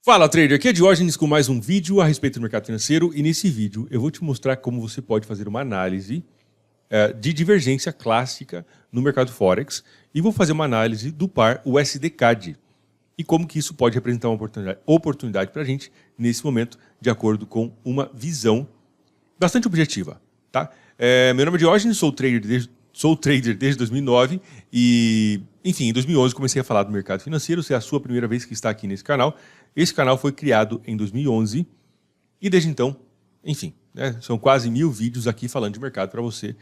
Fala trader, aqui é Diógenes com mais um vídeo a respeito do mercado financeiro e nesse vídeo eu vou te mostrar como você pode fazer uma análise de divergência clássica no mercado Forex e vou fazer uma análise do par USD-CAD e como que isso pode representar uma oportunidade para a gente nesse momento de acordo com uma visão bastante objetiva. Tá? Meu nome é Diógenes, sou trader desde 2009 e, enfim, em 2011 comecei a falar do mercado financeiro. Se é a sua primeira vez que está aqui nesse canal, esse canal foi criado em 2011 e desde então, enfim, são quase 1000 vídeos aqui falando de mercado para você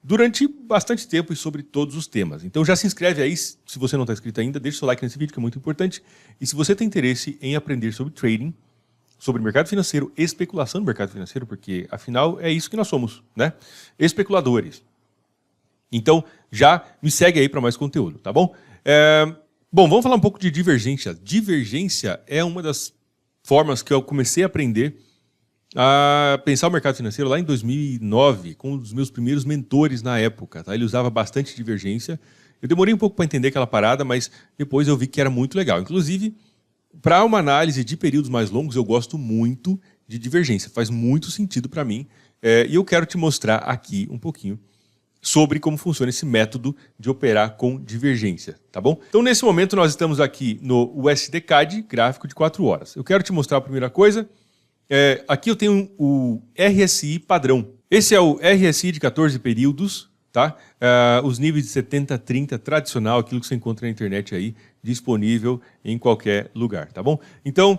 durante bastante tempo e sobre todos os temas. Então já se inscreve aí, se você não está inscrito ainda, deixa o seu like nesse vídeo que é muito importante. E se você tem interesse em aprender sobre trading, sobre mercado financeiro, especulação no mercado financeiro, porque afinal é isso que nós somos, né? Especuladores. Então, já me segue aí para mais conteúdo, tá bom? Bom, vamos falar um pouco de divergência. Divergência é uma das formas que eu comecei a aprender a pensar o mercado financeiro lá em 2009, com um dos meus primeiros mentores na época. Tá? Ele usava bastante divergência. Eu demorei um pouco para entender aquela parada, mas depois eu vi que era muito legal. Inclusive, para uma análise de períodos mais longos, eu gosto muito de divergência. Faz muito sentido para mim. E eu quero te mostrar aqui um pouquinho sobre como funciona esse método de operar com divergência, tá bom? Então, nesse momento, nós estamos aqui no USD-CAD, gráfico de 4 horas. Eu quero te mostrar a primeira coisa. Aqui eu tenho o RSI padrão. Esse é o RSI de 14 períodos, tá? Os níveis de 70-30 tradicional, aquilo que você encontra na internet aí, disponível em qualquer lugar, tá bom? Então,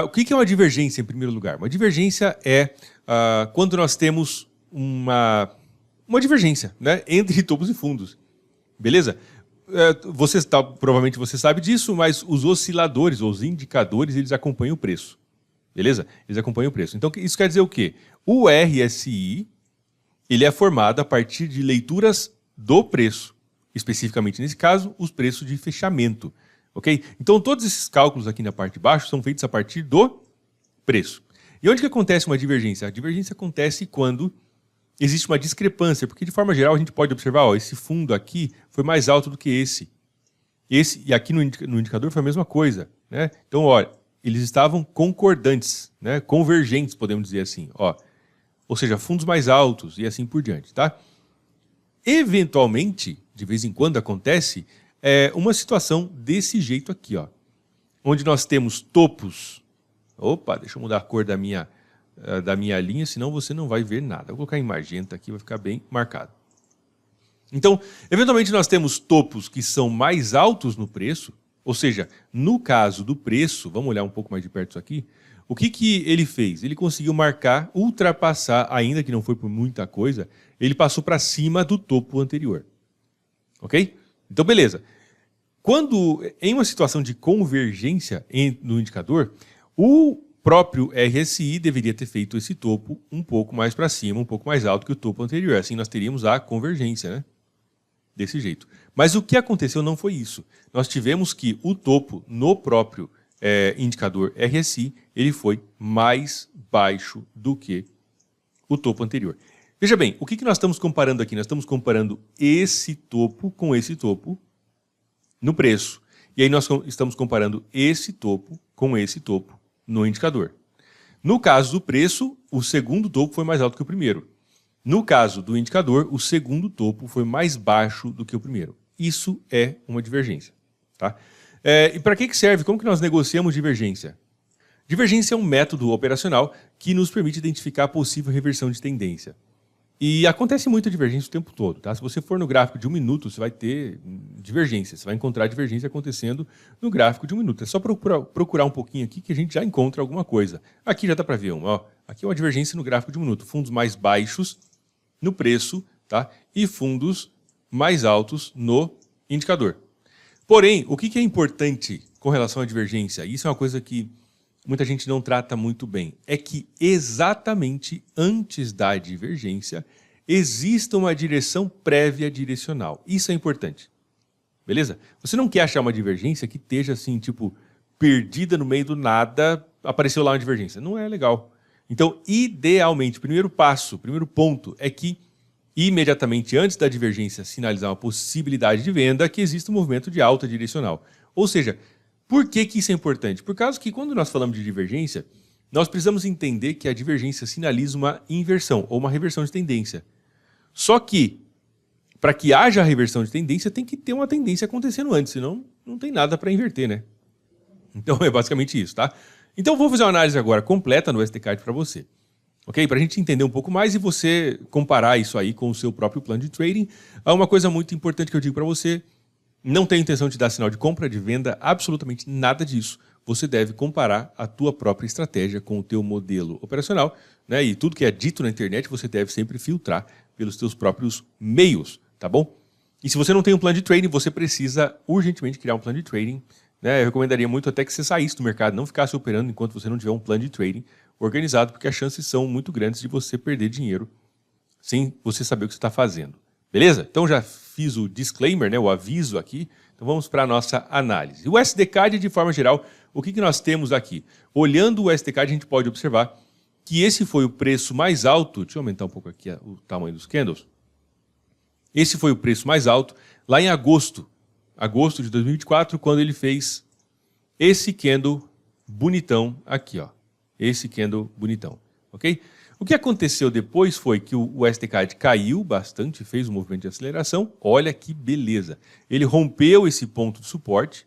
o que é uma divergência, em primeiro lugar? Uma divergência é quando nós temos uma divergência, né, entre topos e fundos, beleza? Provavelmente você sabe disso, mas os osciladores ou os indicadores, eles acompanham o preço, beleza? Eles acompanham o preço. Então, isso quer dizer o quê? O RSI, ele é formado a partir de leituras do preço, especificamente nesse caso, os preços de fechamento, ok? Então, todos esses cálculos aqui na parte de baixo são feitos a partir do preço. E onde que acontece uma divergência? A divergência acontece quando existe uma discrepância, porque de forma geral a gente pode observar, ó, esse fundo aqui foi mais alto do que esse. E aqui no indicador foi a mesma coisa, né? Então, olha, eles estavam concordantes, né? Convergentes, podemos dizer assim, ó. Ou seja, fundos mais altos e assim por diante, tá? Eventualmente, de vez em quando acontece, uma situação desse jeito aqui, ó. Onde nós temos topos. Opa, deixa eu mudar a cor da minha linha, senão você não vai ver nada. Eu vou colocar em magenta aqui, vai ficar bem marcado. Então, eventualmente nós temos topos que são mais altos no preço, ou seja, no caso do preço, vamos olhar um pouco mais de perto isso aqui, o que ele fez? Ele conseguiu ultrapassar, ainda que não foi por muita coisa, ele passou para cima do topo anterior. Ok? Então, beleza. Quando, em uma situação de convergência no indicador, o próprio RSI deveria ter feito esse topo um pouco mais para cima, um pouco mais alto que o topo anterior. Assim nós teríamos a convergência, né? Desse jeito. Mas o que aconteceu não foi isso. Nós tivemos que o topo no próprio indicador RSI, ele foi mais baixo do que o topo anterior. Veja bem, o que nós estamos comparando aqui? Nós estamos comparando esse topo com esse topo no preço. E aí nós estamos comparando esse topo com esse topo no indicador. No caso do preço, o segundo topo foi mais alto que o primeiro. No caso do indicador, o segundo topo foi mais baixo do que o primeiro. Isso é uma divergência. Tá? E para que serve? Como que nós negociamos divergência? Divergência é um método operacional que nos permite identificar a possível reversão de tendência. E acontece muita divergência o tempo todo. Tá? Se você for no gráfico de 1 minuto, você vai ter divergência. Você vai encontrar divergência acontecendo no gráfico de 1 minuto. É só procurar um pouquinho aqui que a gente já encontra alguma coisa. Aqui já dá para ver. Aqui é uma divergência no gráfico de 1 minuto. Fundos mais baixos no preço, tá? E fundos mais altos no indicador. Porém, o que é importante com relação à divergência? Isso é uma coisa que muita gente não trata muito bem, é que exatamente antes da divergência exista uma direção prévia direcional. Isso é importante, beleza? Você não quer achar uma divergência que esteja assim, tipo, perdida no meio do nada, apareceu lá uma divergência. Não é legal. Então, idealmente, primeiro ponto é que imediatamente antes da divergência sinalizar uma possibilidade de venda, que exista um movimento de alta direcional. Ou seja, Por que que isso é importante? Por causa que quando nós falamos de divergência, nós precisamos entender que a divergência sinaliza uma inversão ou uma reversão de tendência. Só que, para que haja reversão de tendência, tem que ter uma tendência acontecendo antes, senão não tem nada para inverter, né? Então é basicamente isso, tá? Então vou fazer uma análise agora completa no STCard para você. Ok? Para a gente entender um pouco mais e você comparar isso aí com o seu próprio plano de trading. Há uma coisa muito importante que eu digo para você: não tenho intenção de dar sinal de compra, de venda, absolutamente nada disso. Você deve comparar a tua própria estratégia com o teu modelo operacional, né? E tudo que é dito na internet você deve sempre filtrar pelos teus próprios meios, tá bom? E se você não tem um plano de trading, você precisa urgentemente criar um plano de trading, né? Eu recomendaria muito até que você saísse do mercado, não ficasse operando enquanto você não tiver um plano de trading organizado, porque as chances são muito grandes de você perder dinheiro sem você saber o que você está fazendo. Beleza? Então já fiz o disclaimer, né, o aviso aqui. Então vamos para a nossa análise. O STCard, de forma geral, o que nós temos aqui? Olhando o STCard, a gente pode observar que esse foi o preço mais alto. Deixa eu aumentar um pouco aqui o tamanho dos candles. Esse foi o preço mais alto lá em agosto de 2024, quando ele fez esse candle bonitão aqui, ó. Esse candle bonitão, ok? O que aconteceu depois foi que o STCard caiu bastante, fez um movimento de aceleração. Olha que beleza. Ele rompeu esse ponto de suporte.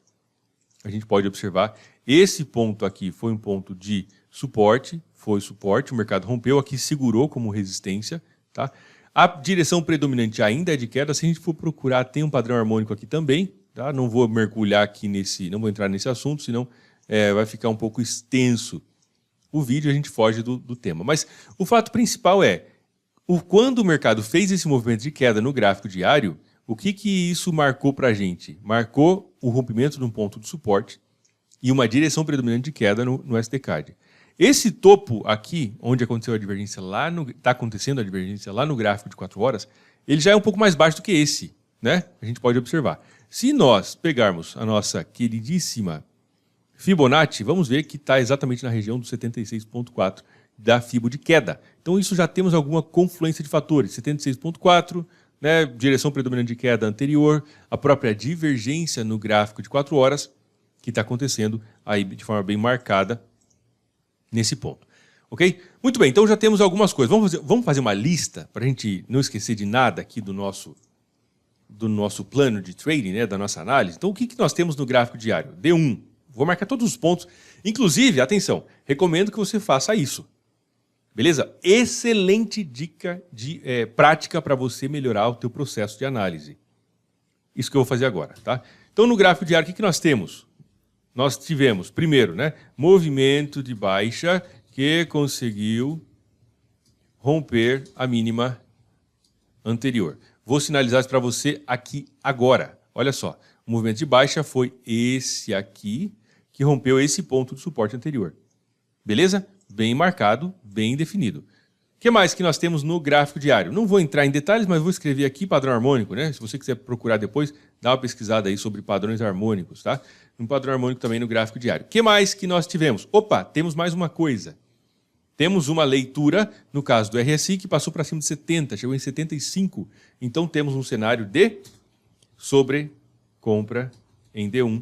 A gente pode observar, esse ponto aqui foi um ponto de suporte, foi suporte, o mercado rompeu aqui, segurou como resistência, tá? A direção predominante ainda é de queda. Se a gente for procurar, tem um padrão harmônico aqui também, tá? Não vou mergulhar aqui não vou entrar nesse assunto, senão vai ficar um pouco extenso o vídeo, a gente foge do tema. Mas o fato principal é, quando o mercado fez esse movimento de queda no gráfico diário, o que isso marcou para a gente? Marcou o rompimento de um ponto de suporte e uma direção predominante de queda no STCard. Esse topo aqui, onde aconteceu a divergência está acontecendo a divergência lá no gráfico de 4 horas, ele já é um pouco mais baixo do que esse, né? A gente pode observar. Se nós pegarmos a nossa queridíssima Fibonacci, vamos ver que está exatamente na região do 76,4 da Fibo de queda. Então isso já temos alguma confluência de fatores. 76,4, né, direção predominante de queda anterior, a própria divergência no gráfico de 4 horas, que está acontecendo aí de forma bem marcada nesse ponto. Ok? Muito bem, então já temos algumas coisas. Vamos fazer uma lista para a gente não esquecer de nada aqui do nosso plano de trading, né, da nossa análise. Então o que nós temos no gráfico diário? D1. Vou marcar todos os pontos. Inclusive, atenção, recomendo que você faça isso. Beleza? Excelente dica de prática para você melhorar o teu processo de análise. Isso que eu vou fazer agora, tá? Então, no gráfico diário, o que nós temos? Nós tivemos, primeiro, né, movimento de baixa que conseguiu romper a mínima anterior. Vou sinalizar isso para você aqui agora. Olha só, o movimento de baixa foi esse aqui, que rompeu esse ponto de suporte anterior. Beleza? Bem marcado, bem definido. O que mais que nós temos no gráfico diário? Não vou entrar em detalhes, mas vou escrever aqui padrão harmônico, né? Se você quiser procurar depois, dá uma pesquisada aí sobre padrões harmônicos, tá? Um padrão harmônico também no gráfico diário. O que mais que nós tivemos? Opa, temos mais uma coisa. Temos uma leitura, no caso do RSI, que passou para cima de 70, chegou em 75. Então temos um cenário de sobrecompra em D1.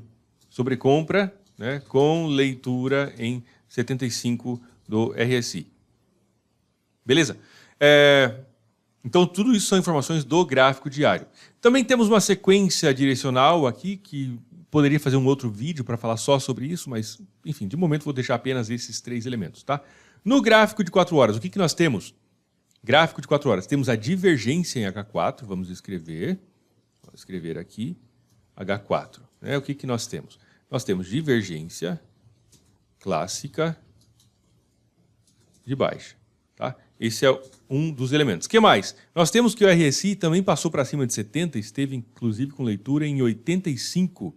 Sobrecompra, né, com leitura em 75 do RSI. Beleza? Então, tudo isso são informações do gráfico diário. Também temos uma sequência direcional aqui, que poderia fazer um outro vídeo para falar só sobre isso, mas, enfim, de momento vou deixar apenas esses 3 elementos, tá? No gráfico de 4 horas, o que nós temos? Gráfico de 4 horas, temos a divergência em H4, vamos escrever. Vou escrever aqui, H4. Né? O que nós temos? Nós temos divergência clássica de baixa. Tá? Esse é um dos elementos. O que mais? Nós temos que o RSI também passou para cima de 70, esteve inclusive com leitura em 85.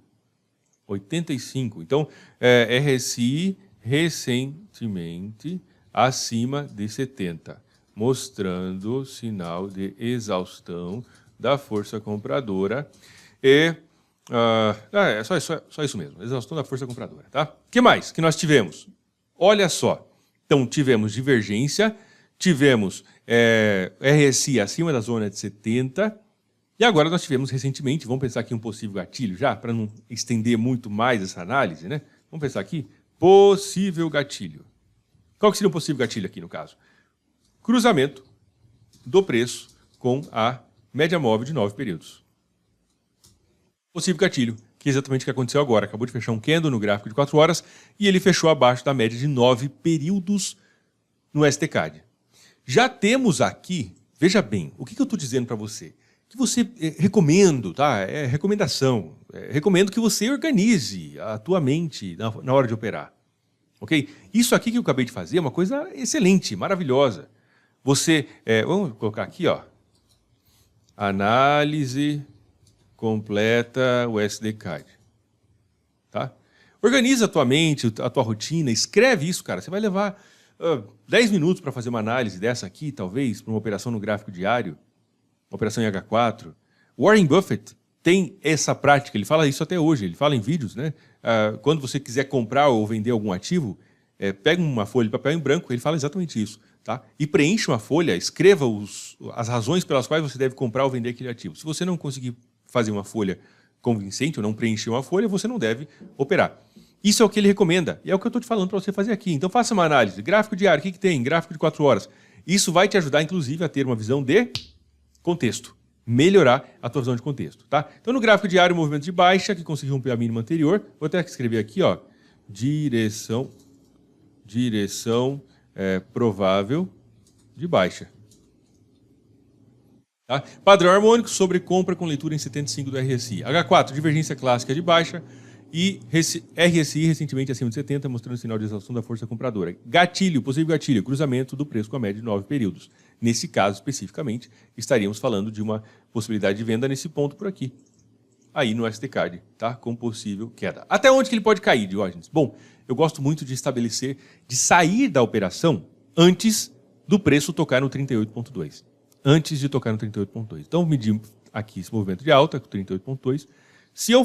85. Então, RSI recentemente acima de 70, mostrando sinal de exaustão da força compradora e só isso mesmo, exaustão da força compradora, tá? O que mais que nós tivemos? Olha só, então tivemos divergência, tivemos RSI acima da zona de 70 E agora nós tivemos recentemente, vamos pensar aqui um possível gatilho já, para não estender muito mais essa análise, né? Vamos pensar aqui, possível gatilho. Qual que seria um possível gatilho aqui no caso? Cruzamento do preço com a média móvel de 9 períodos. Possível gatilho, que é exatamente o que aconteceu agora. Acabou de fechar um candle no gráfico de 4 horas e ele fechou abaixo da média de 9 períodos no STCAD. Já temos aqui, veja bem, o que eu estou dizendo para você? Que você, recomendo, tá? É recomendação. Recomendo que você organize a tua mente na hora de operar. Ok? Isso aqui que eu acabei de fazer é uma coisa excelente, maravilhosa. Você, vamos colocar aqui, ó. Análise completa USD-CAD. Tá? Organiza a tua mente, a tua rotina, escreve isso, cara. Você vai levar 10 minutos para fazer uma análise dessa aqui, talvez, para uma operação no gráfico diário, operação em H4. Warren Buffett tem essa prática, ele fala isso até hoje, ele fala em vídeos, né? Quando você quiser comprar ou vender algum ativo, pega uma folha de papel em branco, ele fala exatamente isso. Tá? E preencha uma folha, escreva as razões pelas quais você deve comprar ou vender aquele ativo. Se você não conseguir fazer uma folha convincente ou não preencher uma folha, você não deve operar. Isso é o que ele recomenda, e é o que eu estou te falando para você fazer aqui. Então faça uma análise. Gráfico diário, o que tem? Gráfico de 4 horas. Isso vai te ajudar, inclusive, a ter uma visão de contexto. Melhorar a tua visão de contexto. Tá? Então no gráfico diário, movimento de baixa, que conseguiu romper a mínima anterior. Vou até escrever aqui, ó, direção provável de baixa. Tá? Padrão harmônico sobre compra com leitura em 75 do RSI. H4, divergência clássica de baixa e RSI recentemente acima de 70, mostrando sinal de exaustão da força compradora. Gatilho, possível gatilho, cruzamento do preço com a média de 9 períodos. Nesse caso, especificamente, estaríamos falando de uma possibilidade de venda nesse ponto por aqui. Aí no STCAD, tá? Com possível queda. Até onde que ele pode cair, Diógenes? Bom, eu gosto muito de estabelecer, de sair da operação antes do preço tocar no 38.2. Antes de tocar no 38.2. Então, medir aqui esse movimento de alta, com 38.2. Se eu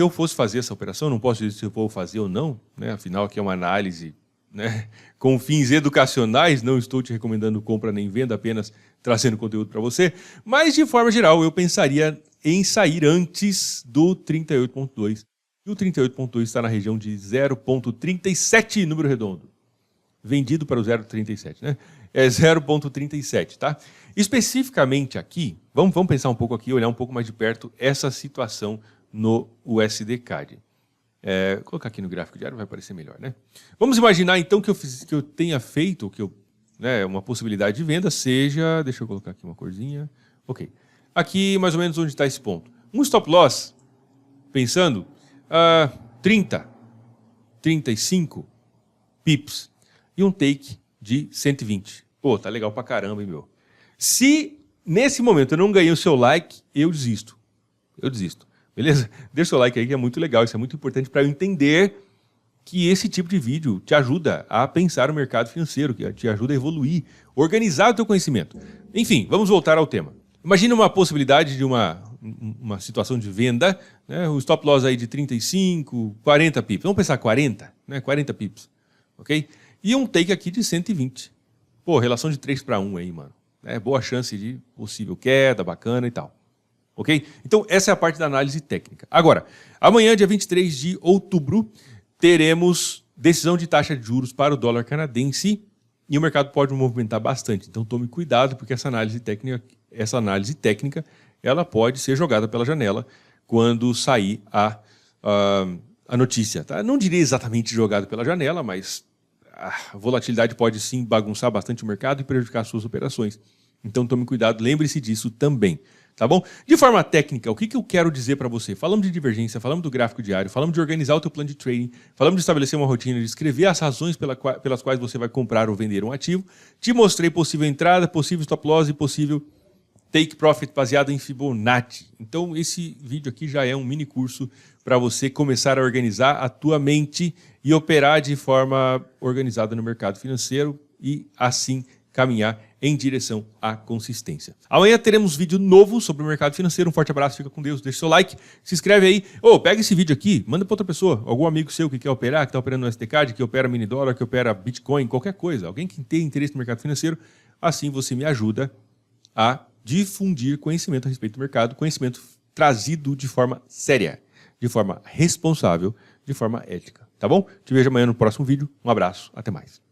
fosse fazer essa operação, não posso dizer se eu vou fazer ou não, né? Afinal, aqui é uma análise, né, com fins educacionais, não estou te recomendando compra nem venda, apenas trazendo conteúdo para você. Mas, de forma geral, eu pensaria em sair antes do 38.2. E o 38.2 está na região de 0.37, número redondo. Vendido para o 0.37, né? É 0.37, tá? Especificamente aqui, vamos pensar um pouco aqui, olhar um pouco mais de perto essa situação no USD-CAD. Vou colocar aqui no gráfico diário, vai aparecer melhor, né? Vamos imaginar, então, que eu tenha feito, uma possibilidade de venda seja... Deixa eu colocar aqui uma corzinha. Ok. Aqui, mais ou menos, onde está esse ponto. Um stop loss, pensando, 30, 35 pips. E um take de 120. Pô, tá legal pra caramba, hein, meu? Se nesse momento eu não ganhei o seu like, eu desisto. Eu desisto. Beleza? Deixa o seu like aí, que é muito legal. Isso é muito importante para eu entender que esse tipo de vídeo te ajuda a pensar o mercado financeiro, que te ajuda a evoluir, organizar o teu conhecimento. Enfim, vamos voltar ao tema. Imagina uma possibilidade de uma situação de venda, né? O stop loss aí de 35, 40 pips. Vamos pensar 40, né? 40 pips, ok? E um take aqui de 120. Pô, relação de 3:1 aí, mano. Boa chance de possível queda, bacana e tal. Ok? Então, essa é a parte da análise técnica. Agora, amanhã, dia 23 de outubro, teremos decisão de taxa de juros para o dólar canadense e o mercado pode movimentar bastante. Então, tome cuidado, porque essa análise técnica ela pode ser jogada pela janela quando sair a notícia. Tá? Não diria exatamente jogada pela janela, mas a volatilidade pode sim bagunçar bastante o mercado e prejudicar as suas operações. Então tome cuidado, lembre-se disso também. Tá bom? De forma técnica, o que eu quero dizer para você? Falamos de divergência, falamos do gráfico diário, falamos de organizar o teu plano de trading, falamos de estabelecer uma rotina, de escrever as razões pelas quais você vai comprar ou vender um ativo. Te mostrei possível entrada, possível stop loss e possível take profit baseado em Fibonacci. Então esse vídeo aqui já é um mini curso para você começar a organizar a tua mente e operar de forma organizada no mercado financeiro e assim caminhar em direção à consistência. Amanhã teremos vídeo novo sobre o mercado financeiro. Um forte abraço, fica com Deus, deixa seu like, se inscreve aí. Pega esse vídeo aqui, manda para outra pessoa, algum amigo seu que quer operar, que está operando no STCAD, que opera mini dólar, que opera Bitcoin, qualquer coisa. Alguém que tem interesse no mercado financeiro, assim você me ajuda a difundir conhecimento a respeito do mercado, conhecimento trazido de forma séria, de forma responsável, de forma ética. Tá bom? Te vejo amanhã no próximo vídeo. Um abraço, até mais.